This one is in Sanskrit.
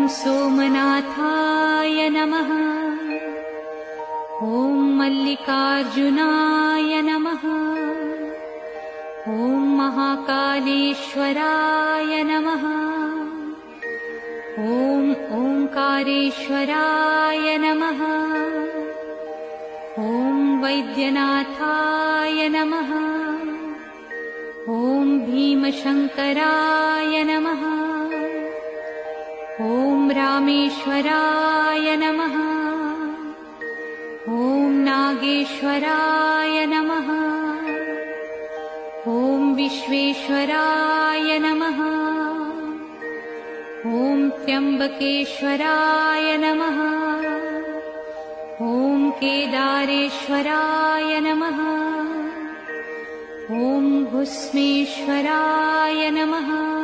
सोमनाथाय नमः। ॐ मल्लिकार्जुनाय नमः। ॐ महाकालेश्वराय नमः। ॐ ओंकारेश्वराय नमः। ॐ वैद्यनाथाय नमः। ॐ भीमशंकराय नमः। ॐ रामेश्वराय नमः। ॐ नागेश्वराय नमः। ॐ विश्वेश्वराय नमः। ॐ त्र्यंबकेश्वराय नमः। ॐ केदारेश्वराय नमः। ॐ भुस्मेश्वराय नमः।